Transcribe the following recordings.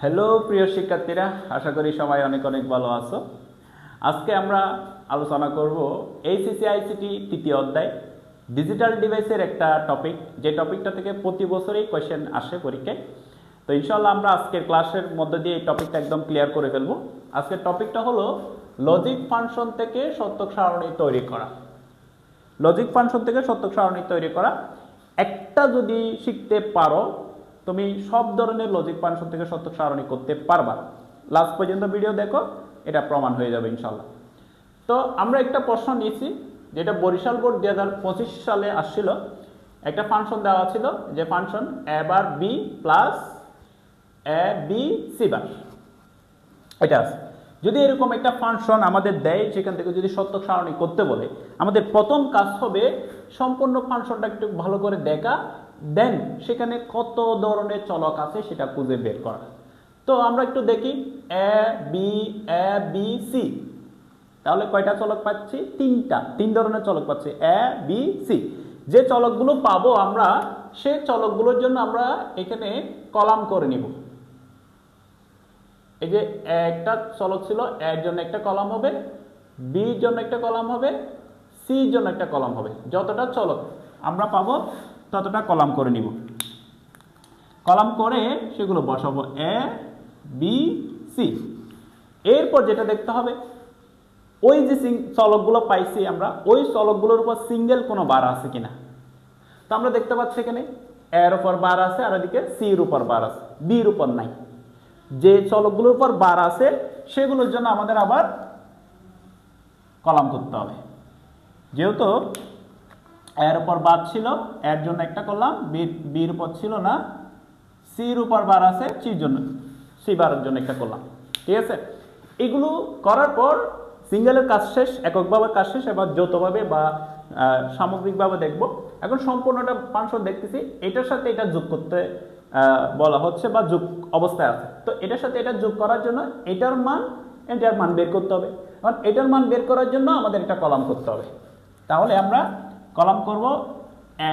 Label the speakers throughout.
Speaker 1: Hello প্রিয় শিক্ষার্থীরা, আশা করি সবাই অনেক অনেক ভালো আছো। আজকে আমরা আলোচনা করব এইচএসসি আইসিটি তৃতীয় অধ্যায় ডিজিটাল ডিভাইসের একটা টপিক, যে টপিকটা থেকে প্রতি বছরই কোয়েশ্চেন আসে পরীক্ষায়। তো ইনশাআল্লাহ আমরা আজকের ক্লাসের মধ্যে দিয়ে এই টপিকটা একদম ক্লিয়ার করে ফেলবো। আজকের টপিকটা হলো লজিক ফাংশন থেকে সত্যক সারণী তৈরি করা। লজিক ফাংশন থেকে সত্যক সারণী তৈরি করা একটা যদি শিখতে পারো, তুমি সব ধরনের লজিক ফাংশন থেকে সত্যক সারণী করতে পারবা। লাস্ট পর্যন্ত ভিডিও দেখো, এটা প্রমাণ হয়ে যাবে ইনশাল্লাহ। তো আমরা একটা প্রশ্ন নিয়েছি, যেটা বরিশাল বোর্ড 2025 সালে আসছিল। একটা ফাংশন দেওয়া ছিল, যে function A bar B plus A B C বার, এটা আছে। যদি এরকম একটা ফাংশন আমাদের দেয়, সেখান থেকে যদি সত্যক সারণী করতে বলে, আমাদের প্রথম কাজ হবে সম্পূর্ণ ফাংশনটা একটু ভালো করে দেখা, দেন সেখানে কত ধরনের চলক আছে সেটা খুঁজে বের করা। তো আমরা একটু দেখি এ বি সি, তাহলে কয়টা চলক পাচ্ছি? তিন ধরনের চলক পাচ্ছি, এ বি সি। যে চলকগুলো পাবো আমরা, সেই চলকগুলোর জন্য আমরা এখানে কলাম করে নিব। এই যে একটা চলক ছিল, এর জন্য একটা কলাম হবে, বির জন্য একটা কলাম হবে, সির জন্য একটা কলাম হবে। যতটা চলক আমরা পাবো ততটা কলাম করে নিব। কলাম করে সেগুলো বসাবো এ বি সি। এরপর যেটা দেখতে হবে, ওই যে চলকগুলো পাইছি আমরা, ওই চলকগুলোর উপর সিঙ্গেল কোনো বার আছে কিনা। তো আমরা দেখতে পাচ্ছি এখানে এর উপর বার আছে, আর এদিকে সির উপর বার আছে, বির উপর নাই। যে চলকগুলোর উপর বার আছে সেগুলোর জন্য আমাদের আবার কলাম করতে হবে। যেহেতু এর উপর বার ছিল, এর জন্য একটা করলাম, বির উপর ছিল না, সির উপর বার আছে, সির জন্য সি বারের জন্য একটা করলাম। ঠিক আছে, এগুলো করার পর সিঙ্গেলের কাজ শেষ, এককভাবে কাজ শেষ। এবার যৌথভাবে বা সামগ্রিকভাবে দেখব। এখন সম্পূর্ণটা ফাংশন দেখতেছি, এটার সাথে এটা যোগ করতে বলা হচ্ছে বা যোগ অবস্থায় আছে। তো এটার সাথে এটা যোগ করার জন্য এটার মান বের করতে হবে। কারণ এটার মান বের করার জন্য আমাদের একটা কলাম করতে হবে। তাহলে আমরা কলাম করব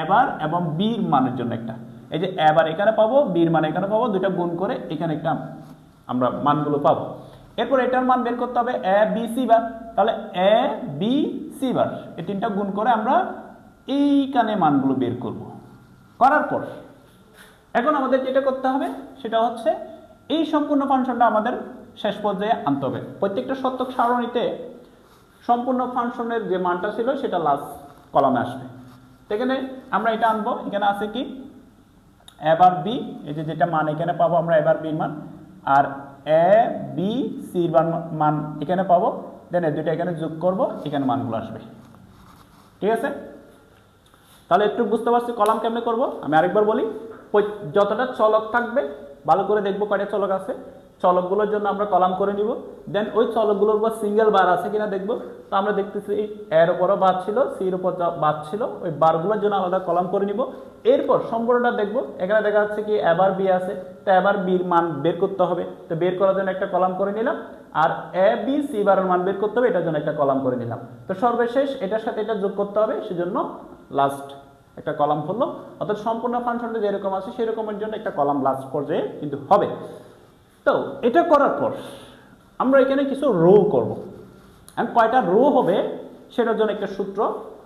Speaker 1: এবার এবং বির মানের জন্য একটা। এই যে এবার এখানে পাবো, বির মান এখানে পাবো, দুইটা গুণ করে এখানে একটা আমরা মানগুলো পাবো। এরপর এটার মান বের করতে হবে এ বি সি বার। তাহলে এ বি সি বার, এই তিনটা গুণ করে আমরা এইখানে মানগুলো বের করব। করার পর এখন আমাদের যেটা করতে হবে সেটা হচ্ছে এই সম্পূর্ণ ফাংশনটা আমাদের শেষ পর্যায়ে আনতে হবে। প্রত্যেকটা সত্যক সারণীতে সম্পূর্ণ ফাংশনের যে মানটা ছিল সেটা লাস্ট কলামে আসবে। এখানে আমরা এটা আনবো, এখানে আছে কি এবার বি, এই যে যেটা মান এখানে পাবো আমরা এবার বির মান, আর এ বি সির মান এখানে পাবো। দেন এই দুইটা এখানে যোগ করব, এখানে মানগুলো আসবে। ঠিক আছে, তাহলে একটু বুঝতে পারছি কলাম কেমনে করব। আমি আরেকবার বলি, যতটা চলক থাকবে ভালো করে দেখবো কয়টা চলক আছে, চলকগুলোর জন্য আমরা কলাম করে নিব। দেন ওই চলকগুলোর উপর সিঙ্গেল বার আছে কিনা দেখবো। তো আমরা দেখতেছি এর উপরও বার ছিল, সির উপর বার ছিল, ওই বারগুলোর জন্য আলাদা কলাম করে নিব। এরপর সম্পূর্ণটা দেখবো, এখানে দেখা যাচ্ছে কি এবার বি আছে, তো এবার বির মান বের করতে হবে। তো বের করার জন্য একটা কলাম করে নিলাম, আর এ বি সি বারের মান বের করতে হবে, এটার জন্য একটা কলাম করে নিলাম। তো সর্বশেষ এটার সাথে এটা যোগ করতে হবে, সেজন্য লাস্ট একটা কলাম হলো। অর্থাৎ সম্পূর্ণ ফাংশনটা যেরকম আছে সেরকমের জন্য একটা কলাম লাস্ট পর্যায়ে কিন্তু হবে। তো এটা করার পর আমরা এখানে কিছু রো করব। এখন কয়টা রো হবে সেটার জন্য একটা সূত্র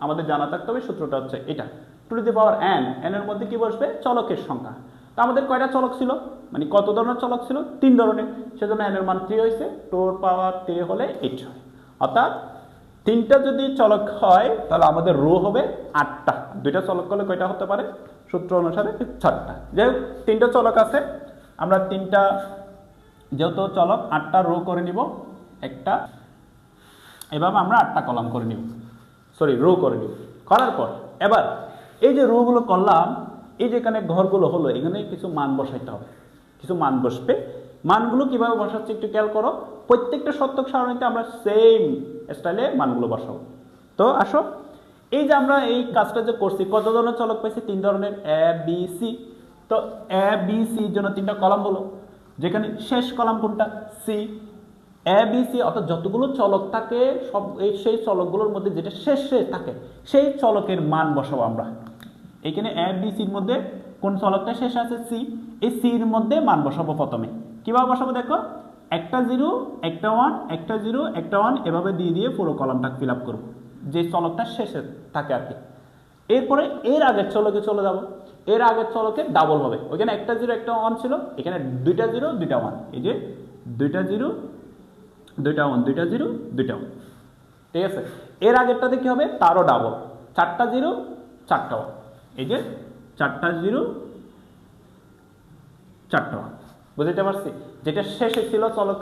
Speaker 1: আমাদের জানা থাকতে হবে। সূত্রটা হচ্ছে এটা, two to the power n, n এর মধ্যে কি বসবে? চলকের সংখ্যা। তো আমাদের কয়টা চলক ছিল, মানে কত ধরনের চলক ছিল? 3 ধরনের। সেজন্য এন এর মান 3 হয়েছে, 2 পাওয়ার 3 হলে 8 হয়। অর্থাৎ 3টা যদি চলক হয় তাহলে আমাদের রো হবে 8টা। 2টা চলক করলে কয়টা হতে পারে? সূত্র অনুসারে 6টা। যাই হোক, 3টা চলক আছে, আমরা 3টা যেহেতু চলক 8টা রো করে নিব একটা, এভাবে আমরা 8টা কলাম করে নিব, রো করে নিব। করার পর এবার এই যে রোগুলো করলাম, এই যে এখানে ঘরগুলো হলো, এখানে কিছু মান বসাইতে হবে, কিছু মান বসবে। মানগুলো কিভাবে বসাচ্ছি একটু খেয়াল করো। প্রত্যেকটা সত্যক সারণীতে আমরা সেম স্টাইলে মানগুলো বসাবো। তো আসো, এই যে আমরা এই কাজটা যে করছি, কত ধরনের চলক পাইছি? 3 ধরনের, এ বি সি। তো এ বি সির জন্য 3টা কলাম হলো, যেখানে শেষ কলাম কোনটা? সি। এ বি সি অর্থাৎ যতগুলো চলক থাকে সব সেই চলকগুলোর মধ্যে যেটা শেষে থাকে সেই চলকের মান বসাবো আমরা। এখানে এ বি সির মধ্যে কোন চলকটা শেষ আছে? সি। এই সির মধ্যে মান বসাবো প্রথমে। কীভাবে বসাবো দেখো, একটা 0 একটা 1 একটা 0 একটা 1 এভাবে দিয়ে দিয়ে পুরো কলামটা ফিল আপ করবো, যে চলকটা শেষে থাকে আর কি। এরপরে এর আগের চলকে চলে যাব, এর আগের চলকে ডাবল হবে, ওইখানে একটা 0 একটা 1 ছিল, এখানে দুইটা 0 দুইটা 1, এই যে দুইটা 0 দুইটা 1 দুইটা 0 দুইটা 1, ঠিক আছে। এর আগেরটাতে কি হবে, তারও ডাবল, চারটা 0 চারটা 1, এই যে চারটা 0 চারটা 1, বুঝতে পারছি। যেটা শেষে ছিল চলক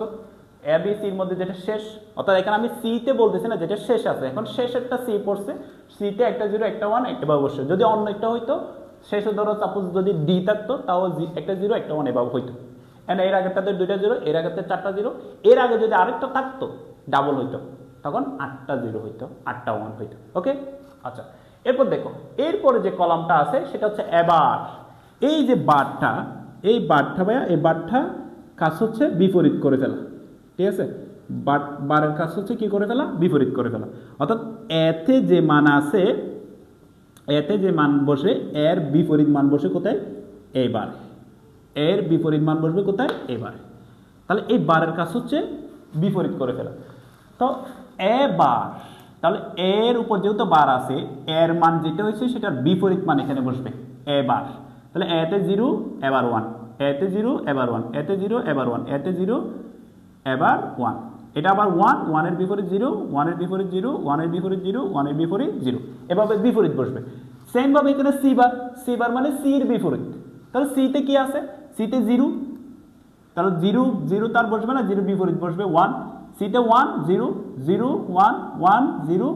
Speaker 1: এ বি সির মধ্যে যেটা শেষ, অর্থাৎ এখানে আমি সিতে বলতেছি না, যেটা শেষ আছে, এখন শেষেরটা সি পড়ছে, সিতে একটা 0 একটা 1 এভাবে বসে। যদি অন্য একটা হইতো শেষে ধরো সাপোজ যদি ডি থাকতো, তাও একটা 0 একটা 1 এভাবে হইতো। এর আগেরটাতে দুইটা 0, এর আগেতে চারটা 0, এর আগে যদি আরেকটা থাকতো ডাবল হইতো, তখন 8টা 0 হইতো, 8টা 1 হইতো। ওকে, আচ্ছা। এরপর দেখো, এরপরে যে কলামটা আছে সেটা হচ্ছে এবার এই যে বারটা, এই বারটা ভাইয়া, এই বারটা কাজ হচ্ছে বিপরীত করে ফেলা, ঠিক আছে। বারের কাজ হচ্ছে কি করে ফেলা, বিপরীত করে ফেলা। অর্থাৎ এতে যে মান আছে, এতে যে মান বসে, এর বিপরীত মান বসে কোথায়, এবার এর বিপরীত মান বসবে কোথায়, এবার। তাহলে এই বারের কাজ হচ্ছে বিপরীত করে ফেলা। তো এবার তাহলে এর উপর যেহেতু বার আছে, এর মান যেটা হয়েছে সেটার বিপরীত মান এখানে বসবে এবার। তাহলে এতে 0 এবার 1, এতে 0 এবার 1, এতে 0 এবার 1, এতে 0 এবার 1, এটা আবার 1, 1 এর বিপরীত 0, 1 এর বিপরীত 0, 1 এর বিপরীত 0, 1 এর বিপরীত 0, এভাবে বিপরীত বসবে। সেম ভাবে এখানে সি বার, সি বার মানে সি এর বিপরীত। তাহলে সিতে কি আছে, সিতে 0, তাহলে 0 0 তার বসবে না, 0 বিপরীত বসবে 1, সিতে 1 0 0 1 1 0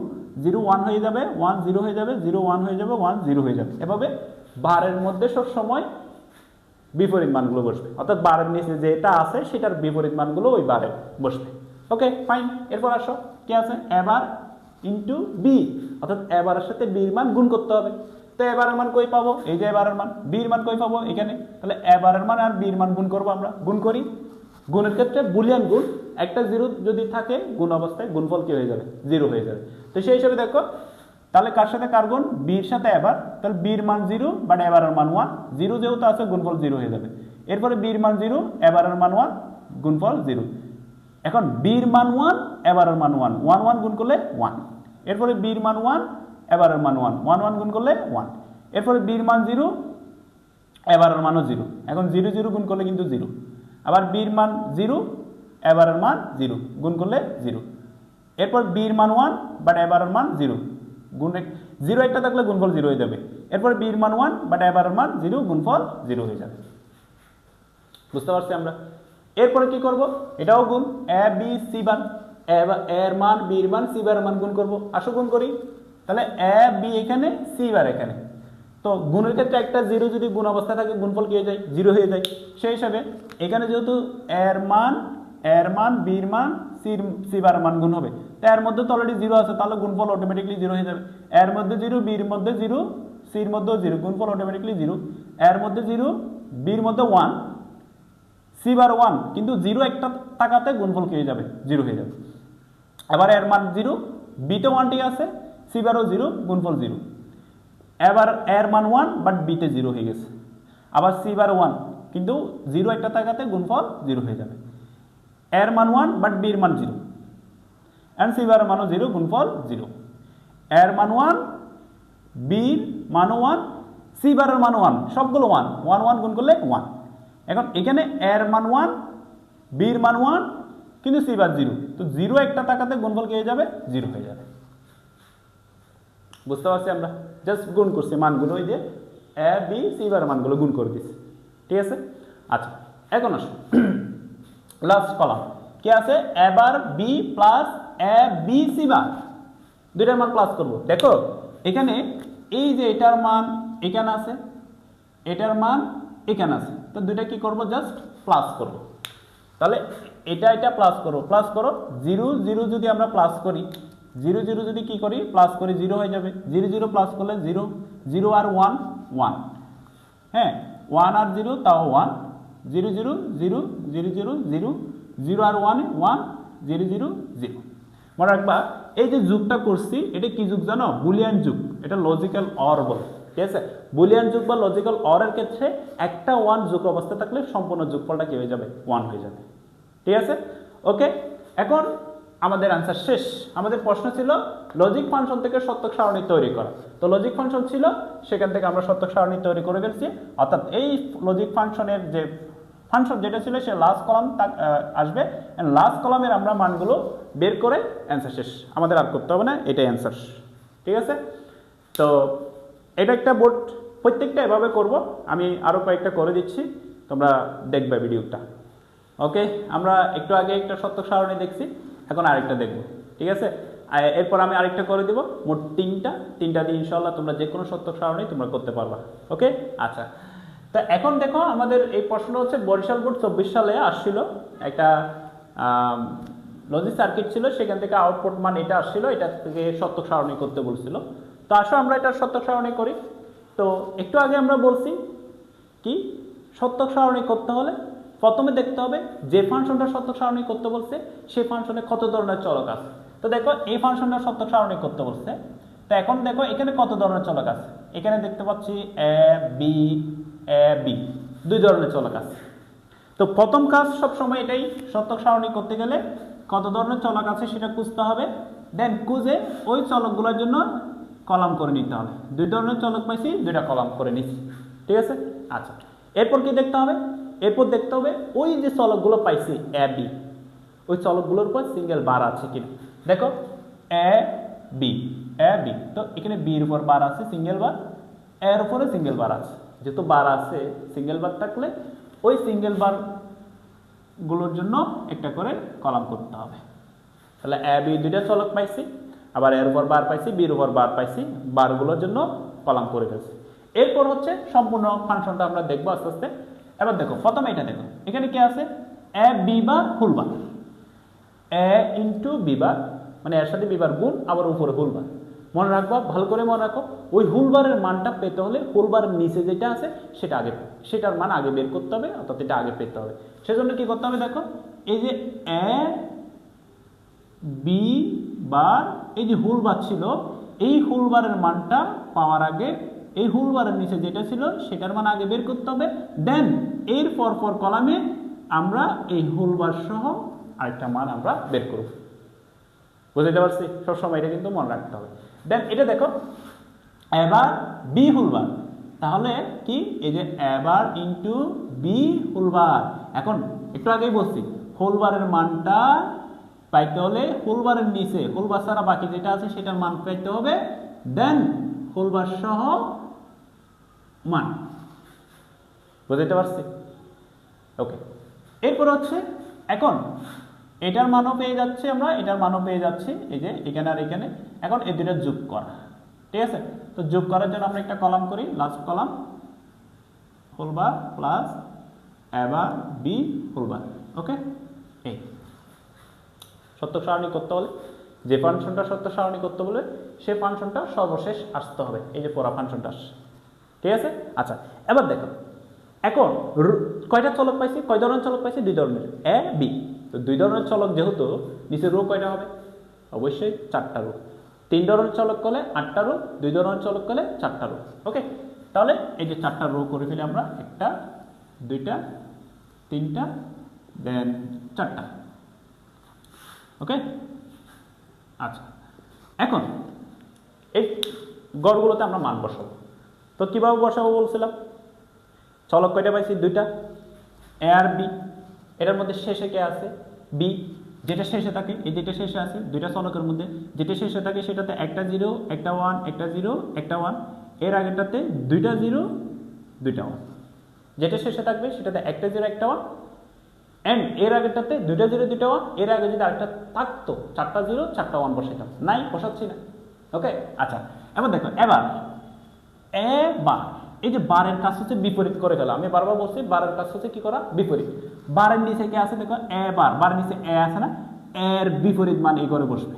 Speaker 1: 0 1 হয়ে যাবে, 1 0 হয়ে যাবে, 0 1 হয়ে যাবে, 1 0 হয়ে যাবে। এভাবে বারের মধ্যে সব সময় বিপরীত মানগুলো বসবে, অর্থাৎ বারের নিচে যেটা আছে সেটার বিপরীত মানগুলো ওই বারে বসবে। Okay fine. এরপর আসো কি আছে, এবার ইন্টু বি, অর্থাৎ এবারের সাথে বির মান গুণ করতে হবে। তো এবারের মান কই পাবো, এই যে এবারের মান, বির মান কই পাবো এখানে, তাহলে এবারের মান আর বির মান গুণ করবো আমরা, গুণ করি। গুণের ক্ষেত্রে বুলিয়ান গুণ, একটা 0 যদি থাকে গুণ অবস্থায় গুণফল কি হয়ে যাবে, 0 হয়ে যাবে। তো সেই হিসেবে দেখো, তাহলে কার সাথে কার গুণ, বির সাথে এবার, তাহলে বির মান 0 বাট এবারের মান 1, 0 যেহেতু আছে গুণফল 0 হয়ে যাবে। এরপরে বির মান 0 এবারের মান 1 গুণফল 0। এখন বির মান 1 এবারের মান 1, 1 1 গুণ করলে 1। এরপরে বির মান 1 এবারের মান 1, 1 1 গুণ করলে 1। এরপরে বির মান 0 এবারের মানও 0, এখন 0 0 গুণ করলে কিন্তু 0। আবার বির মান 0 এবারের মান 0 গুণ করলে 0। এরপর বির মান 1 বাট এবারের মান 0, গুণ 0 একটা থাকলে গুণফল 0 হয়ে যাবে। এরপর বির মান 1 বাট এবারের মান 0 গুণফল 0 হয়ে যাবে। বুঝতে পারছি আমরা। এরপরে কি করব, এটাও গুণ, এ বি সি বার, এর মান বির মান সি বার মান গুণ করব। আসো গুণ করি, তাহলে এ বি এখানে সি বার এখানে। তো গুণের ক্ষেত্রে একটা 0 যদি গুণ অবস্থায় থাকে গুণফল কি হয়ে যায়, 0 হয়ে যায়। সেই হিসাবে এখানে যেহেতু এর মান বির মান সি বার মান গুণ হবে, তো এর মধ্যে তো অলরেডি 0 আছে, তাহলে গুণফল অটোমেটিকলি 0 হয়ে যাবে। এর মধ্যে 0, বির মধ্যে 0, সির মধ্যেও 0, গুণফল অটোমেটিকলি 0। এর মধ্যে 0, বির মধ্যে 1, সি বার 1, কিন্তু 0 একটা টাকাতে গুণফল কি হয়ে যাবে, 0 হয়ে যাবে। এবার এর মান 0, বিতে 1টি আছে, সি বারও 0 গুণফল 0। এবার এর মান 1 বাট বিতে 0 হয়ে গেছে। আবার সি বার 1, কিন্তু 0 একটা টাকাতে গুণফল 0 হয়ে যাবে। এর মান 1 বাট বির মান 0, এন্ড সি বার মানও 0 গুণফল 0। এর মান 1, বির মানও 1, সি বারের মান 1, সবগুলো 1 1 1 গুণ করলে 1। এখন এখানে এর মান 1, বির মান 1, কিন্তু সি বার 0, তো 0 একটা টাকাতে গুণফল কি হয়ে যাবে, 0 হয়ে যাবে। বুঝতে পারছি আমরা, জাস্ট গুণ করছি মানগুলো, ওই যে এ বি সি বার মানগুলো গুণ করে দিচ্ছি, ঠিক আছে। আচ্ছা, এখন আসো লাস্ট কলাম কি আছে, এবার B plus A B C বার, দুইটার মান প্লাস করব। দেখো এখানে এই যে এটার মান এখানে আছে, এটার মান এখানে আছে, তো দুইটা কি করব, জাস্ট প্লাস করব। তাহলে এটা প্লাস করো, প্লাস করো, 0 0 যদি আমরা প্লাস করি, 0 0 যদি কি করি প্লাস করি, 0 হয়ে যাবে। 0 0 প্লাস করলে 0 0 আর 1 1, হ্যাঁ 1 আর 0 তাও 1, 0 0 0 0 0 0 0 আর 1 1 0 0 0। মনে রাখবা এই যে যুগটা করছি এটা কি যুগ জানো, বুলিয়ান যুগ, এটা লজিক্যাল অর বলে। ঠিক আছে। বুলিয়ান যোগ বা লজিক্যাল অর এর ক্ষেত্রে একটা 1 যোগ অবস্থা থাকলে সম্পূর্ণ যোগফলটা কি হয়ে যাবে 1 হয়ে যাবে, ঠিক আছে। ওকে, এখন আমাদের আনসার শেষ। আমাদের প্রশ্ন ছিল লজিক ফাংশন থেকে সত্যক সারণী তৈরি করা। তো লজিক ফাংশন ছিল, সেখান থেকে আমরা সত্যক সারণী তৈরি করে ফেলছি। অর্থাৎ এই লজিক ফাংশনের যে ফাংশন যেটা ছিল সে লাস্ট কলাম আসবে, লাস্ট কলামের আমরা মানগুলো বের করে অ্যান্সার শেষ, আমাদের আর করতে হবে না, এটাই অ্যান্সার, ঠিক আছে। তো এটা একটা বোর্ড, প্রত্যেকটা এভাবে করব, আমি আরও কয়েকটা করে দিচ্ছি, তোমরা দেখবে ভিডিওটা। ওকে, আমরা একটু আগে একটা সত্যক সারণী দেখছি, এখন আরেকটা দেখব, ঠিক আছে। এরপর আমি আরেকটা করে দিব, মোট তিনটা দিয়ে ইনশাআল্লাহ তোমরা যে কোনো সত্যক সারণী তোমরা করতে পারবা। ওকে, আচ্ছা। তো এখন দেখো আমাদের এই প্রশ্ন হচ্ছে বরিশাল বোর্ড 24 সালে আসছিল, একটা লজিক সার্কিট ছিল, সেখান থেকে আউটপুট মান এটা আসছিল, এটা থেকে সত্যক সারণী করতে বলছিল। তো আসো আমরা এটা সত্যক সারণী করি। তো একটু আগে আমরা বলছি কি সত্যক সারণী করতে হলে প্রথমে দেখতে হবে যে ফাংশনটা সত্যক সারণী করতে বলছে সেই ফাংশনে কত ধরনের চলক আছে। তো দেখো এই ফাংশনটা সত্যক সারণী করতে বলছে, তো এখন দেখো এখানে কত ধরনের চলক আছে, এখানে দেখতে পাচ্ছি এ বি দুই ধরনের চলক আছে। তো প্রথম কাজ সবসময় এটাই, সত্যক সারণী করতে গেলে কত ধরনের চলক আছে সেটা খুঁজতে হবে, দেন খুঁজে ওই চলকগুলোর জন্য কলাম করে নিতে হবে। দুই ধরনের চলক পাইছি, দুইটা কলাম করে নিচ্ছি, ঠিক আছে। আচ্ছা, এরপর কি দেখতে হবে, এরপর দেখতে হবে ওই যে চলকগুলো পাইছি এ বি, ওই চলকগুলোর উপর সিঙ্গেল বার আছে কিনা। দেখো এ বি, তো এখানে বির উপর বার আছে সিঙ্গেল বার, এর উপরে সিঙ্গেল বার আছে, যেহেতু বার আছে সিঙ্গেল বার থাকলে ওই সিঙ্গেল বার গুলোর জন্য একটা করে কলাম করতে হবে। তাহলে এ বি দুইটা চলক পাইছি, আবার এর উপর বার পাইছি, বির উপর বার পাইছি, বারগুলোর জন্য কলাম করে ফেলছি। এরপর হচ্ছে সম্পূর্ণ ফাংশনটা আমরা দেখবো আস্তে আস্তে। এবার দেখো প্রথমে এটা দেখো, এখানে কি আছে এ বি বার হোল বার, এ ইন্টু বি বার, মানে এর সাথে বি বার গুণ আবার উপরে হোল বার। মনে রাখবো, ভালো করে মনে রাখো, ওই হোল বারের মানটা পেতে হলে হোল বারের নিচে যেটা আছে সেটা আগে, সেটার মান আগে বের করতে হবে, অর্থাৎ এটা আগে পেতে হবে। সেজন্য কি করতে হবে, দেখো এই যে এ বি বার, এই যে হোল বার ছিল, এই হোল বারের মানটা পাওয়ার আগে এই হোল বারের নিচে যেটা ছিল সেটার মান আগে বের করতে হবে, দেন এর পর কলামে আমরা এই হোল বার সহ আরেকটা মান আমরা বের করব। বুঝতে পারছি? সবসময় এটা কিন্তু মনে রাখতে হবে। দেন এটা দেখো এবার বি হোল বার, তাহলে কি এই যে এবার ইন্টু বি হোল বার। এখন একটু আগেই বলছি হোল বারের মানটা পাইতে হলে হোল বারের নিচে হোল বার ছাড়া বাকি যেটা আছে সেটার মান পাইতে হবে, দেন হোল বার সহ মান। বুঝতে পারছি? ওকে, এরপর হচ্ছে এখন এটার মানও পেয়ে যাচ্ছে, আমরা এটার মানও পেয়ে যাচ্ছি, এই যে এখানে আর এখানে। এখন এই দুটো যোগ করা, ঠিক আছে। তো যোগ করার জন্য আমরা একটা কলাম করি, last column whole bar plus এবার বি হোল বার। ওকে, এই সত্যক সারণী করতে হলে যে ফাংশনটা সত্যক সারণী করতে বলে সেই ফাংশনটা সর্বশেষ আসতে হবে, এই যে পড়া ফাংশনটা আসছে, ঠিক আছে। আচ্ছা, এবার দেখো এখন কয়টা চলক পাইছি, কয় ধরনের চলক পাইছি, দুই ধরনের এ বি। তো দুই ধরনের চলক যেহেতু নিচে রো কয়টা হবে, অবশ্যই 4টা রো। 3 ধরনের চলক করলে 8টা রো, 2 ধরনের চলক করলে 4টা রো। ওকে, তাহলে এই যে 4টা রো করে ফেলি আমরা, 1টা 2টা 3টা দেন 4টা। ওকে, আচ্ছা এখন এই গড়গুলোতে আমরা মান বসাবো। তো কিভাবে বসাবো বলছিলাম, চলক কয়টা পাইছি, 2টা এ আর বি, এটার মধ্যে শেষে কে আছে বি, যেটা শেষে থাকে এই যেটা শেষে আছে 2টা চলকের মধ্যে যেটা শেষে থাকে সেটাতে একটা 0 একটা 1, একটা 0 একটা 1, এর আগেরটাতে 2টা 0 2টা 1, যেটা শেষে থাকবে সেটাতে একটা 0 একটা 1, এন্ড এর আগেরটাতে 2টা 0 2টা 1, এর আগে যদি আরেকটা থাকতো 4টা 0 4টা 1 বসাইতাম, নাই বসাচ্ছি না। ওকে, আচ্ছা এবার দেখো এবার এবার এই যে বারের কাজ হচ্ছে বিপরীত করে ফেলা। আমি বারবার বলছি বারের কাজ হচ্ছে কি করা, বিপরীত। বারের নিচে কে আছে দেখো এ বার, বারের নিচে এ আছে না, এর বিপরীত মান এই করে বসবে।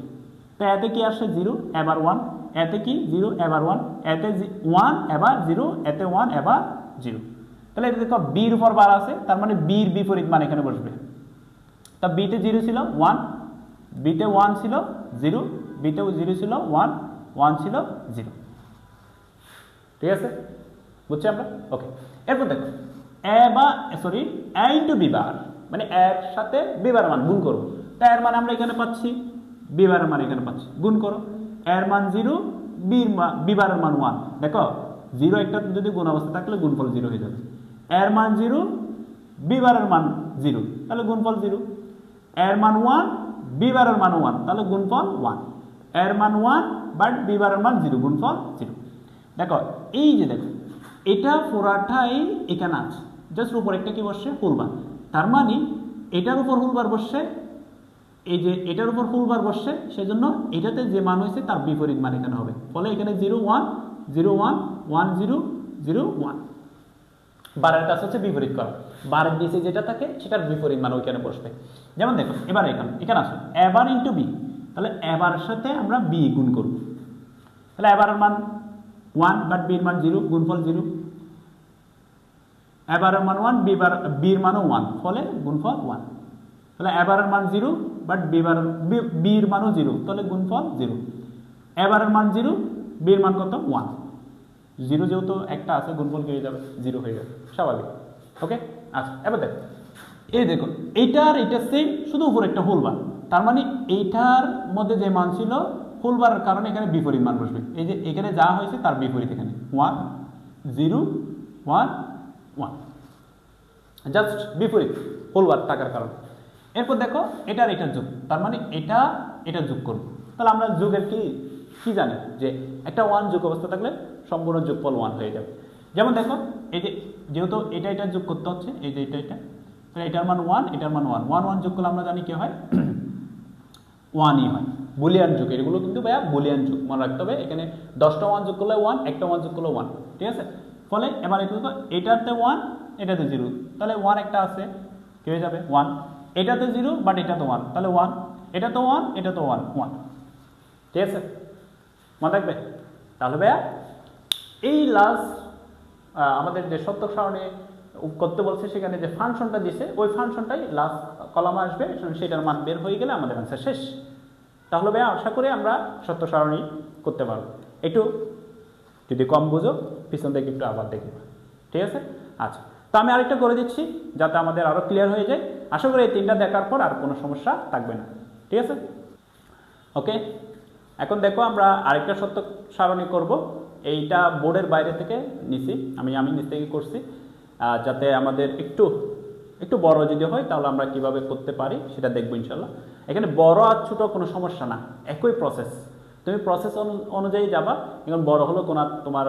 Speaker 1: তো এতে কি আসছে 0 এবার 1, এতে কি 0 এবার 1, এতে 1 এবার 0, এতে 1 এবার 0। তাহলে এটা দেখো বির উপর বার আছে, তার মানে বির বিপরীত মান এখানে বসবে। তা বিতে 0 ছিল 1, বিতে 1 ছিল 0, বিতে 0 ছিল 1, 1 ছিল 0। ঠিক আছে, বুঝছি আমরা? ওকে, এরপর দেখো এ ইন্টু বি বার, মানে এর সাথে বি বারের মান গুণ করবো। তা এর মান আমরা এখানে পাচ্ছি, বি বারের মান এখানে পাচ্ছি, গুণ করো। এর মান 0, বি বারের মান 1। দেখো 0 একটা যদি গুণ অবস্থা থাকলে গুণফল 0 হয়ে যাবে। এর মান 0, বি বারের মান 0, তাহলে গুণফল 0। এর মান 1, বি বারের মান 1, তাহলে গুণফল 1। এর মান 1 বাট বি বারের মান 0, গুণফল 0। দেখো এই যে দেখো এটা পুরাটাই এখানে আছে, জাস্ট উপর একটা কি বসছে ফুলবার, তার মানে এটার উপর ফুলবার বসছে, এই যে এটার উপর ফুলবার বসছে, সেজন্য এটাতে যে মান হয়েছে তার বিপরীত মান এখানে হবে। ফলে এখানে 0 1 0 1 1 0 0 1। বারের কাজ হচ্ছে বিপরীত করা, বারের নিচে যেটা থাকে সেটার বিপরীত মান ওইখানে বসবে। যেমন দেখো এবার এখানে আসো এ বার ইন্টু বি, তাহলে এ বারের সাথে আমরা বি গুণ করব, তাহলে এ বারের মান 1 বাট বির মান 0, গুণফল 0। এ বারের মান 1, বির মানও 1, ফলে গুণফল 1। তাহলে এ বারের মান 0 বাট বির মানও 0, তাহলে গুণফল 0। এ বারের মান 0, বির মান কত 1, 0 যেহেতু একটা আছে গুণফল কি হয়ে যাবে 0 হয়ে যাবে, স্বাভাবিক। ওকে, আচ্ছা এবার দেখো এই দেখো এইটার এটা সেম, শুধু উপর একটা ফুলবার, তার মানে এইটার মধ্যে যে মান ছিল ফুলবারের কারণে এখানে বিপরীত মান বসবে। এই যে এখানে যা হয়েছে তার বিপরীত এখানে 1 0 1 1, জাস্ট বিপরীত ফুলবার থাকার কারণে। এরপর দেখো এটার যোগ, তার মানে এটা যোগ করব। তাহলে আমরা যোগের কি জানি যে একটা 1 যোগ অবস্থা থাকলে সম্পূর্ণ যোগফল 1 হয়ে যাবে। যেমন দেখো এই যে যেহেতু এটা যোগ করতে হচ্ছে, এই যে এটা তাহলে এটার মান 1, এটার মান 1 1 1 যোগ করলে আমরা জানি কি হয় 1ই হয়। বুলিয়ান যোগ, এগুলো কিন্তু ভাইয়া বুলিয়ান যোগ, মনে রাখতে হবে। এখানে 10টা 1 যোগ করলে 1, একটা 1 যোগ করলে 1, ঠিক আছে। ফলে এবার এটাতে 1 এটাতে 0, তাহলে 1 একটা আছে কি হয়ে যাবে 1। এটাতে 0 বাট এটাতে 1, তাহলে 1, এটা তো 1 এটা তো 1 1, ঠিক আছে, মনে রাখবে। তাহলে ভাইয়া এই লাস্ট আমাদের যে সত্যক সারণী করতে বলছে সেখানে যে ফাংশনটা দিছে ওই ফাংশনটাই লাস্ট কলামে আসবে, সেটার মান বের হয়ে গেলে আমাদের অ্যান্সার শেষ। তাহলে ভাইয়া আশা করি আমরা সত্যক সারণী করতে পারবো। একটু যদি কম বুঝো পিছন থেকে একটু আবার দেখবে, ঠিক আছে। আচ্ছা, তো আমি আরেকটা করে দিচ্ছি যাতে আমাদের আরও ক্লিয়ার হয়ে যায়। আশা করি এই 3টা দেখার পর আর কোনো সমস্যা থাকবে না, ঠিক আছে। ওকে, এখন দেখো আমরা আরেকটা সত্যক সারণী করব। এইটা বোর্ডের বাইরে থেকে নিছি, আমি নিচ থেকে করছি, যাতে আমাদের একটু বড় যদি হয় তাহলে আমরা কিভাবে করতে পারি সেটা দেখবো ইনশাল্লাহ। এখানে বড় আর ছোট কোনো সমস্যা না, একই প্রসেস, তুমি প্রসেস অনুযায়ী যাবা। এখন বড় হলো কোনো তোমার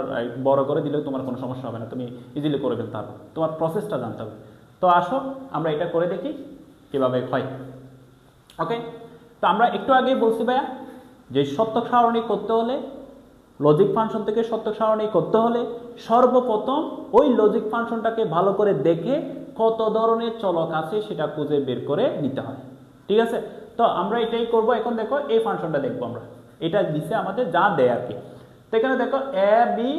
Speaker 1: বড় করে দিলেও তোমার কোনো সমস্যা হবে না, তুমি ইজিলি করে ফেলতে পারবে, তোমার প্রসেসটা জানতে হবে। তো আসো আমরা এটা করে দেখি কীভাবে হয়। ওকে, তো আমরা একটু আগেই বলছি ভাইয়া যে সত্যক সারণী করতে হলে, লজিক ফাংশন থেকে সত্যক সারণী করতে হলে সর্বপ্রথম ওই লজিক ফাংশনটাকে ভালো করে দেখে কত ধরনের চলক আছে সেটা খুঁজে বের করে নিতে হয়, ঠিক আছে। তো আমরা এটাই করব। এখন দেখো এই ফাংশনটা দেখবো আমরা, এটা দিছে আমাদের যা দেয় আর কি। তো এখানে দেখো এ বি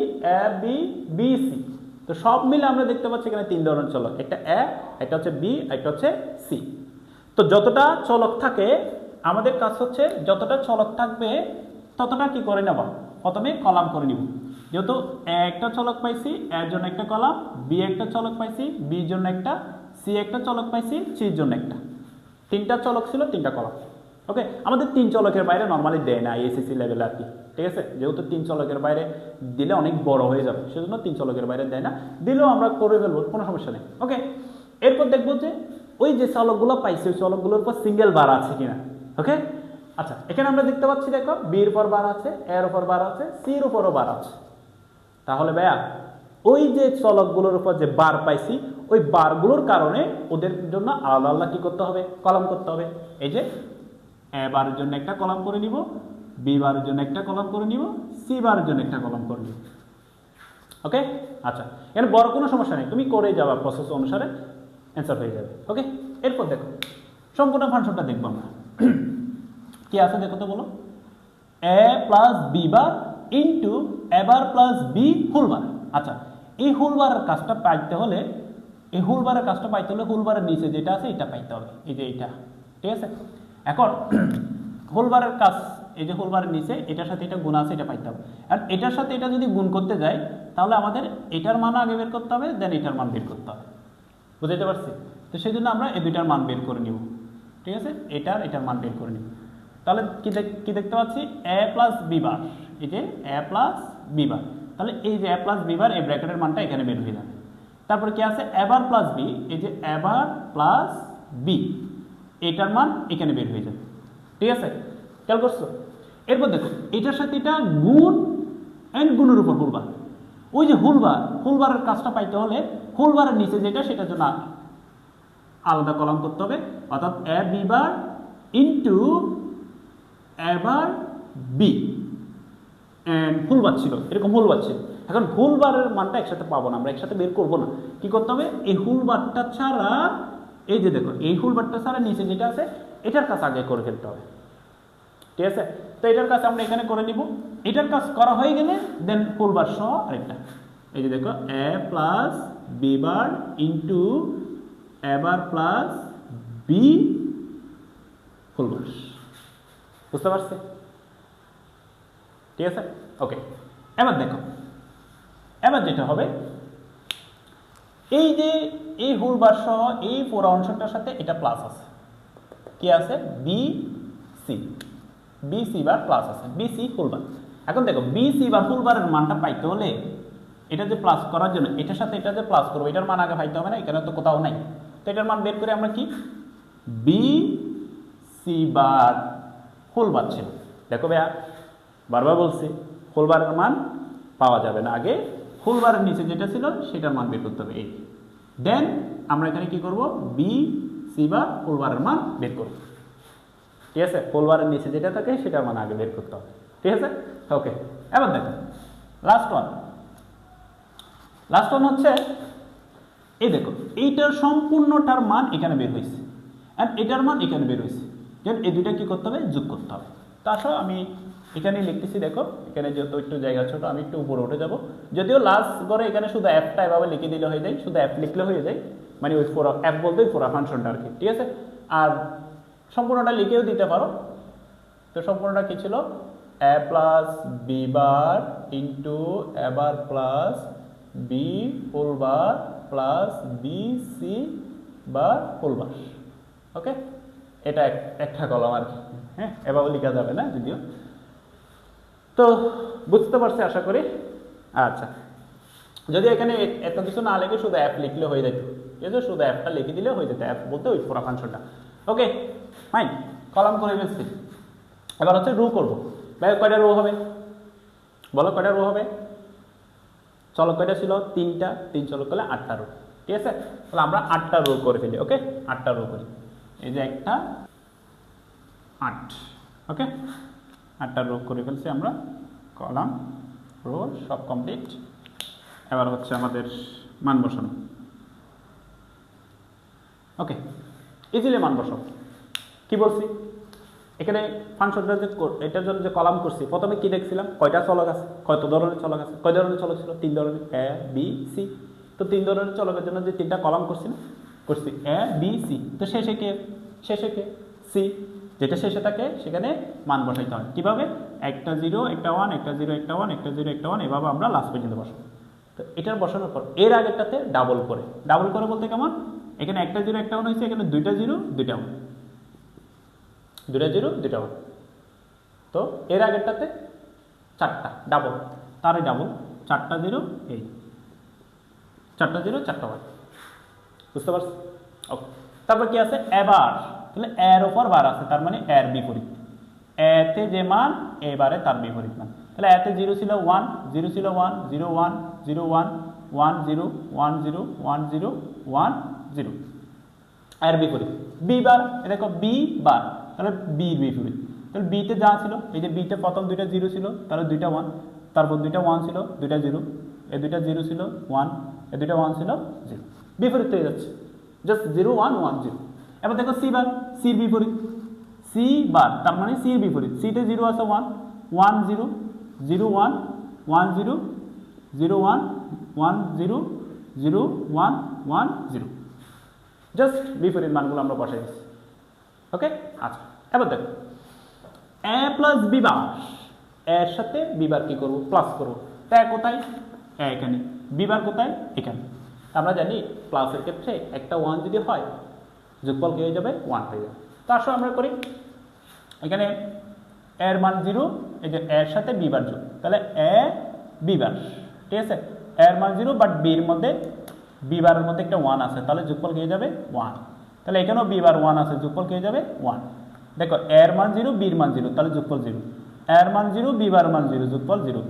Speaker 1: বি সি, তো সব মিলে আমরা দেখতে পাচ্ছি এখানে 3 ধরনের চলক, একটা এ, একটা হচ্ছে বি, একটা হচ্ছে সি। তো যতটা চলক থাকে আমাদের কাজ হচ্ছে যতটা চলক থাকবে ততটা কি করে নেব, প্রথমে কলাম করে নিব। যেহেতু এ একটা চলক পাইছি, এর জন্য একটা কলাম, বি একটা চলক পাইছি, বির জন্য একটা, সি একটা চলক পাইছি, সির জন্য একটা, 3টা চলক ছিল 3টা কলাম। ওকে, আমাদের 3 চলকের বাইরে নর্মালি দেয় না এসএসসি লেভেলে আর কি, ঠিক আছে। যেহেতু 3 চলকের বাইরে দিলে অনেক বড় হয়ে যাবে, সেজন্য 3 চলকের বাইরে দেয় না, দিলেও আমরা করে ফেলবো, কোনো সমস্যা নেই। ওকে, এরপর দেখবো যে ওই যে চলকগুলো পাইছি ওই চলকগুলোর উপর সিঙ্গেল বার আছে কিনা। ওকে, আচ্ছা, এখানে আমরা দেখতে পাচ্ছি দেখো বির উপর বার আছে, এর উপর বার আছে, সির উপরও বার আছে। তাহলে ভাইয়া ওই যে চলকগুলোর উপর যে বার পাইছি ওই বারগুলোর কারণে ওদের জন্য আলাদা আলাদা কি করতে হবে, কলাম করতে হবে। এই যে এ বারের জন্য একটা কলাম করে নিব, বি বারের জন্য একটা কলাম করে নিব, সি বারের জন্য একটা কলাম করে নিব। ওকে, আচ্ছা, এখানে বড় কোনো সমস্যা নেই, তুমি করে যাবা প্রসেস অনুসারে অ্যান্সার হয়ে যাবে। ওকে, এরপর দেখো সম্পূর্ণ ফাংশনটা দেখবো আমরা কি আছে দেখো তো, বলো এ plus B bar into A bar plus B whole বার। আচ্ছা, এই হোল বারের কাজটা পাইতে হলে হোল বারের নিচে যেটা আছে এটা পাইতে হবে, এই যে এইটা, ঠিক আছে। এখন হোল বারের কাজ, এই যে হোল বারের নিচে এটার সাথে এটা গুণ আছে এটা পাইতে হবে। আর এটার সাথে এটা যদি গুণ করতে যাই তাহলে আমাদের এটার মান আগে বের করতে হবে, দেন এটার মান বের করতে হবে। বুঝতে পারছি? তো সেই জন্য আমরা এই দুইটার মান বের করে নিব। ঠিক আছে, এটার মান বের করে নিব। তাহলে কি দেখতে পাচ্ছি, a প্লাস বি বার, এই যে a প্লাস বি বার। তাহলে এই যে a প্লাস বি বার, এই ব্র্যাকেটের মানটা এখানে বের হয়ে যাবে। তারপর কি আছে, a বার প্লাস বি, এই যে a বার প্লাস বি, এটার মান এখানে বের হয়ে যাবে। ঠিক আছে, খেয়াল করছো? এরপর দেখো এটার সাথে এটা গুণ এন্ড গুণের উপর হুলবার। ওই যে হুলবারের কাজটা পাইতে হলে হুলবারের নিচে যেটা সেটার জন্য আলাদা কলাম করতে হবে, অর্থাৎ A B bar into A bar B and whole bar ছিল, এরকম হুলবার ছিল। এখন হুলবারের মানটা একসাথে পাবো না, আমরা একসাথে বের করবো না। কি করতে হবে, এই হুলবারটা ছাড়া, এই যে দেখো এই হুলবারটা ছাড়া নিচে যেটা আছে এটার কাজ আগে করে ফেলতে হবে। ঠিক আছে, তো এটার কাজ আমরা এখানে করে নিব। এটার কাজ করা হয়ে গেলে দেন হুলবার সহ আরেকটা, এই যে দেখো এ plus B bar into A bar plus B হুলবার। বুঝতে পারছি? ঠিক আছে, ওকে। এবার দেখো, এবার যেটা হবে, এই যে এই হুলবার সহ এই পুরো অংশটার সাথে এটা প্লাস আছে, কি আছে, বি সি বার প্লাস আছে, বি সি হুলবার। এখন দেখো বি সি বার হুলবারের মানটা পাইতে হলে এটা যে প্লাস করার জন্য এটার সাথে এটা যে প্লাস করবো, এটার মান আগে পাইতে হবে না, এখানে তো কোথাও নাই। তো এটার মান বের করে আমরা কি, বি সি বার হুলবার ছিল। দেখো ভাইয়া বারবার বলছি, হুলবারের মান পাওয়া যাবে না, আগে হুলবারের নিচে যেটা ছিল সেটার মান বের করতে হবে। এই দেন আমরা এখানে কি করব, বি সি বার হুলবারের মান বের করব। ঠিক আছে, হুলবারের নিচে যেটা থাকে সেটার মান আগে বের করতে হবে। ঠিক আছে, ওকে। এবার দেখো লাস্ট ওয়ান হচ্ছে, এই দেখো এইটার সম্পূর্ণটার মান এখানে বের হয়েছে আর এটার মান এখানে বের হয়েছে, যেন এই দুইটা কি করতে হবে, যোগ করতে হবে। তা আসো আমি এখানে লিখতেছি, দেখো এখানে যেহেতু একটু জায়গা ছোট আমি একটু উপরে উঠে যাব, যদিও লাস্ট করে এখানে শুধু অ্যাপটা এভাবে লিখে দিলে হয়ে যায়, শুধু অ্যাপ লিখলে হয়ে যায়, মানে ওই অ্যাপ বলতে ওই ফোরা ফাংশনটা আর কি। ঠিক আছে, আর সম্পূর্ণটা লিখেও দিতে পারো। তো সম্পূর্ণটা কি ছিল, A plus B bar into A bar plus B whole bar plus B C bar whole bar. Okay, এটা একটা কলাম আর কি। হ্যাঁ, এভাবে লেখা যাবে না যদিও। তো বুঝতে পারছি আশা করি। আচ্ছা, যদি এখানে এত কিছু না লিখে শুধু অ্যাপ লিখলে হয়ে যেত, ঠিক আছে, শুধু অ্যাপটা লিখে দিলে হয়ে যেত, অ্যাপ বলতে ওই পুরো ফাংশনটা। ওকে ফাইন, কলাম করে ফেলছি। এবার হচ্ছে রো করবো। ভাই কয়টা রো হবে বলো, কয়টা রো হবে? চলক কয়টা ছিল, 3টা, 3 চলক করলে 8টা রো। ঠিক আছে, তাহলে আমরা 8টা রো করে ফেলি। ওকে, 8টা রো করি, এই যে একটা 8। ওকে, 8টা রো করে ফেলছি আমরা, কলাম রো সব কমপ্লিট। এবার হচ্ছে আমাদের মান বসানো। ওকে, ইজিলি মান বসাও। কি বলছি, এখানে ফাংশনটা যে এটার জন্য যে কলাম করছি, প্রথমে কি দেখছিলাম, কয়টা চলক আছে, কত ধরনের চলক আছে, কয় ধরনের চলক ছিল, 3 ধরনের, এ বি সি। তো 3 ধরনের চলকের জন্য যে 3টা কলাম করছি না, করছি এ বি সি। তো শেষে কে সি, যেটা শেষে থাকে সেখানে মান বসাইতে হয়। কীভাবে, একটা 0 একটা 1, একটা 0 একটা 1, একটা 0 একটা 1, এভাবে আমরা লাস্ট পর্যন্ত বসাবো। তো এটার বসানোর পর এর আগেরটাতে ডাবল করে বলতে কেমন, এখানে একটা 0 একটা 1 হয়েছে, এখানে 2টা 0 2টা 1, 2টা 0 2টা 1। তো এর আগেরটাতে 4টা ডাবল, তারই ডাবল, 4টা 0, এই 4টা 0 4টা 1। বুঝতে পারছি? ওকে, তারপর কি আছে, এবার তাহলে এর ওপর বার আছে, তার মানে এর বিপরীত, এতে যে মান এবারে তার বিপরীত মান। তাহলে এতে 0 ছিল 1, 0 ছিল 1, 0 1, 0 1, 1 0, 1 0, 1 0, 1 0, এর বিপরীত বি বার। দেখো বি বার, তাহলে বি বিপরীত। তাহলে বিতে যা ছিল, এই যে বিতে প্রথম 2টা 0 ছিল, তাহলে 2টা 1, তারপর 2টা 1 ছিল, 2টা 0, এই 2টা 0 ছিল 1, এই 2টা 1 ছিল 0, বিপরীত হয়ে যাচ্ছে, জাস্ট 0 1 1 0। এবার দেখো সি বার, সির বিপরীত, সি বার তার মানে সির বিপরীত, সিতে 0 আছে 1 1 0, 0 1 1 0, 0 1 1 0, 0 1 1 0, জাস্ট বিপরীত মানগুলো আমরা বসাই দিচ্ছি। ওকে, আচ্ছা এবার দেখো এ প্লাস বি বার, এর সাথে বি বার কি করবো, প্লাস করবো। তা কোথায়, এখানে, বি বার কোথায়, এখানে। আমরা জানি প্লাসের ক্ষেত্রে একটা 1 যদি হয় যোগফল কি হয়ে যাবে, 1 হয়ে যাবে। তো আসলে আমরা করি এখানে এর মান 0, এই যে এর সাথে বি বার যোগ, তাহলে এ বি বার, ঠিক আছে। এর মান 0 বাট বির মধ্যে বি বারের মধ্যে একটা 1 আছে, তাহলে যোগফল কি হয়ে যাবে 1। তাহলে এখানেও বি বার 1 আছে, যোগফল কি হয়ে যাবে 1। দেখো এর মান 0 বির মান 0, তাহলে যোগফল 0। এর মান 0 বি বার মান 0, যোগফল 0।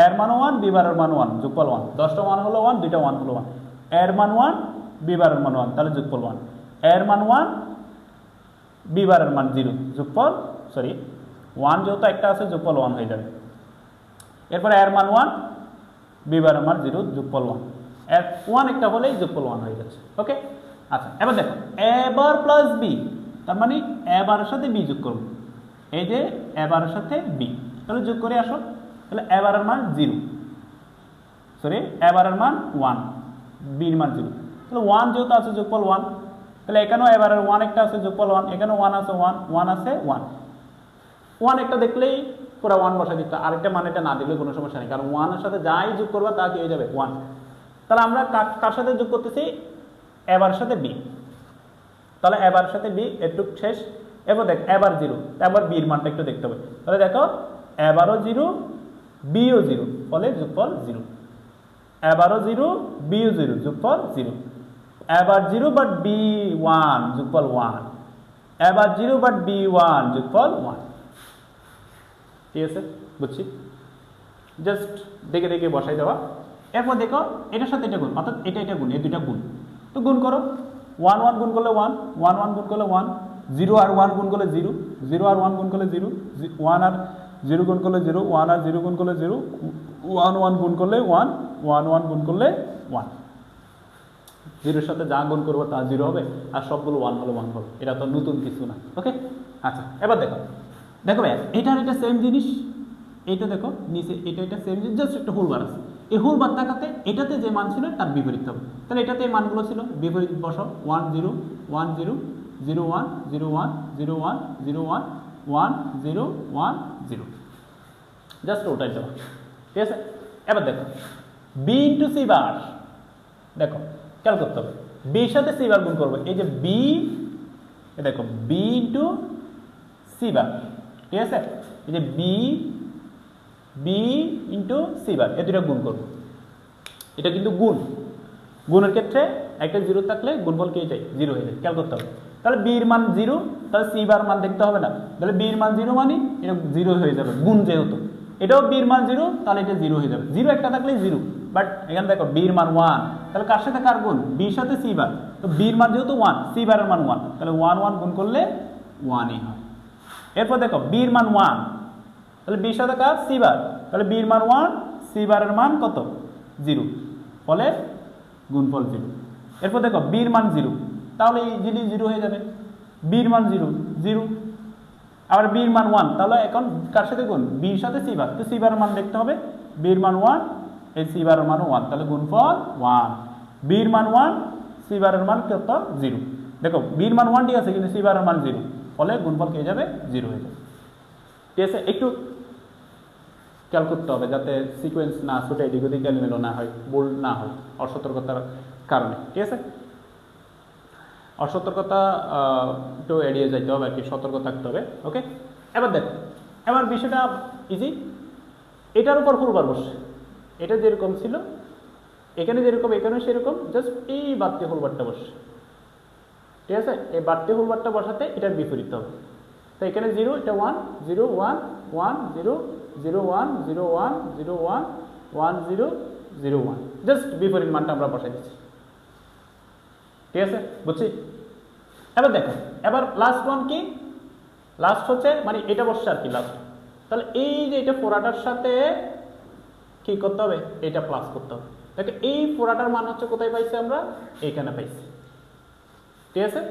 Speaker 1: এর মান 1 বি বারের মান 1, যোগফল 1। 10টা 1 হলো 1, 2টা 1 হলো 1। এর মান 1 বি বারের মান 1, তাহলে যোগফল 1। এর মান 1 বি বারের মান 0, যোগফল 1 যেহেতু একটা আছে, যোগফল 1 হয়ে যাবে। এরপরে এর মান 1 বি বারের মান 0, যোগফল 1। এর 1 একটা হলেই যোগফল 1 হয়ে যাচ্ছে। ওকে, আচ্ছা এবার দেখো এ বার প্লাস বি, তার মানে এ বারের সাথে বি যোগ করব। এই যে এ বারের সাথে বি, তাহলে যোগ করে আসো। তাহলে এ বারের মান 0, এ বারের মান 1, বির মান 0, তাহলে 1 যেহেতু আছে, যোগফল 1। তাহলে এখানেও এ বারের 1 একটা আছে, যোগফল 1। এখানেও 1 আছে, 1 আছে, 1 একটা দেখলেই পুরো 1 বসা দিতে, আরেকটা মান এটা না দিলে কোনো সমস্যা নেই, কারণ 1 এর সাথে যাই যোগ করবা তা কি হয়ে যাবে 1। তাহলে আমরা কার সাথে যোগ করতেছি, এবার সাথে বি, তাহলে এবার সাথে বি একটু শেষ। এবার দেখ এবার 0, এবার বির মানটা একটু দেখতে হবে। তাহলে দেখো এবারও 0 বিও 0, ফলে যোগফল 0। এবারও 0 বিও 0, যোগফল 0। এবার 0 বাট বি 1, যোগফল 1। এবার 0 বাট বি 1, যোগফল 1। ঠিক আছে, বুঝছি, জাস্ট দেখে দেখে বসাই দেওয়া। এরপর দেখো এটার সাথে এটা গুণ, অর্থাৎ এটা গুণ, এই দুইটা গুণ, তো গুণ করো। 1 1 গুণ করলে 1, 1 1 গুণ করলে 1, 0 আর 1 গুণ করলে 0, 0 আর 1 গুণ করলে 0, 1 আর 0 গুণ করলে 0, 1 আর 0 গুণ করলে 0, 1 1 গুণ করলে 1, 1 1 গুণ করলে 1। 0 সাথে যা গুণ করবো তা 0 হবে, আর সবগুলো 1 হলে 1 হবে। এটা তো নতুন কিছু না। ওকে, আচ্ছা এবার দেখো ভাই এটার এটা সেম জিনিস, এইটা দেখো নিচে এটা সেম জিনিস, জাস্ট একটা হোল বার আছে। এই হোল বার থাকাতে এটাতে যে মান ছিল তার বিপরীত হবে। তাহলে এটাতে এই মানগুলো ছিল, বিপরীত বসাও। 1 0 1 0 0 1 0 1 0 1 0 1 1 0 1 0, জাস্ট ওটাই দেওয়া। ঠিক আছে, এবার দেখো বি ইন্টু সি বার, দেখো খেয়াল করতে হবে, বির সাথে সি বার গুণ করবো। এই যে বি, দেখো বি ইন্টু সি বার, ঠিক আছে। এই যে বি ইন্টু সি বার, এ দুটো গুণ করবো। এটা কিন্তু গুণের ক্ষেত্রে একটা 0 থাকলে গুণফল কি যায়, 0 হয়ে যায়, খেয়াল করতে হবে। তাহলে বির মান 0, তাহলে সি বার মান দেখতে হবে না, তাহলে বির মান 0 মানে এটা 0 হয়ে যাবে, গুণ যেহেতু। এটাও বির মান 0, তাহলে এটা 0 হয়ে যাবে। 0 একটা থাকলে 0, বাট এখানে দেখো বির মান 1, তাহলে কার সাথে কার গুণ, বির সাথে সি বার। তো বির মান যেহেতু 1, সি বারের মান 1, তাহলে 1 1 গুণ করলে 1ই হয়। এরপর দেখো বির মান 1, তাহলে বির সাথে কার, সি বার, তাহলে বির মান 1, সি বারের মান কত, 0, ফলে গুণফল 0। এরপর দেখো বির মান 0, তাহলে এই জিনিস 0 হয়ে যাবে। বির মান 0 0, আবার বির মান 1, তাহলে এখন কার সাথে গুণ, বির সাথে সি বার, তো সি বারের মান দেখতে হবে। বির মান 1, এই সি বারের মান 1, তাহলে গুণফল 1। বির মান 1, সি বারের মান কত, 0। দেখো বির মান 1 ঠিক আছে, কিন্তু সি বারের মান 0, ফলে গুণফল কে যাবে, 0 হয়ে যাবে। ঠিক আছে, একটু খেয়াল করতে হবে যাতে সিকোয়েন্স না ছুটে এদিক ওদিক এলোমেলো না হয়, বোল্ড না হয় অসতর্কতার কারণে। ঠিক আছে, অসতর্কতা একটু এড়িয়ে যাইতে হবে আর কি, সতর্ক থাকতে হবে। ওকে, এবার দেখো এবার বিষয়টা ইজি, এটার উপর ফুলবার বসে, এটা যেরকম ছিল এখানে যেরকম এখানে সেরকম, জাস্ট এই বাড়তি হোলবারটা বসে। ঠিক আছে, এই বাড়তি হোলবারটা বসাতে এটার বিপরীত হবে। তো এখানে 0, এটা 1 0 1 1 0 0 1 0 1 0 1 1 0 0 1, জাস্ট বিপরীত মানটা আমরা বসাই দিচ্ছি। ঠিক আছে, বুঝছি। এবার দেখো এবার লাস্ট ওয়ান কি, লাস্ট হচ্ছে মানে এটা বসছে আর কি লাস্ট। তাহলে এই যে এটা ফোরাটার সাথে কি করতে হবে, এটা প্লাস করতে হবে। দেখো এই ফোরাটার মান হচ্ছে কোথায় পাইছি আমরা, এইখানে পাইছি। ঠিক আছে,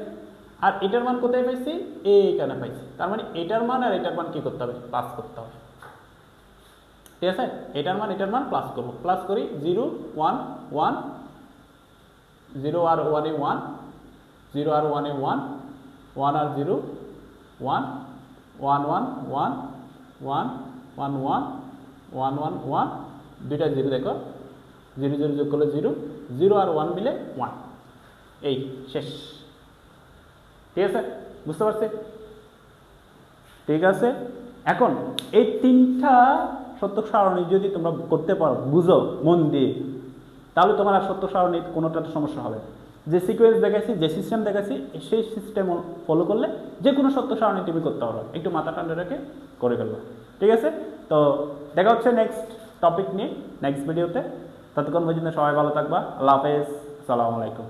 Speaker 1: আর এটার মান কোথায় পাইছি, এইখানে পাইছি। তার মানে এটার মান আর এটার মান কি করতে হবে, প্লাস করতে হবে। ঠিক আছে, এটার মান প্লাস করবো, প্লাস করি 0 1 1 0 আর 1 এ 1 0 আর 1 এ 1 1 আর 0 1 1 1 1 1 1 1 1 1 1, দুইটা 0 দেখো 0 0 যোগ করলে 0, 0 আর 1 মিলে 1, এই শেষ। ঠিক আছে, বুঝতে পারছি? ঠিক আছে, এখন এই 3টা সত্য সারণী যদি তোমরা করতে পারো, বুঝো মন দিয়ে, তাহলে তোমার আর সত্য সারণী কোনোটাতে সমস্যা হবে না। যে সিকোয়েন্স দেখাইছি, যে সিস্টেম দেখাইছি, সেই সিস্টেম ফলো করলে যে কোনো সত্য সারণী তুমি করতে পারো, একটু মাথা ঠান্ডা রেখে করে ফেলবা। ঠিক আছে, তো দেখা হচ্ছে নেক্সট টপিক নিয়ে নেক্সট ভিডিওতে। ততক্ষণ পর্যন্ত সবাই ভালো থাকবা। আল্লাহ হাফেজ, আসসালামু আলাইকুম।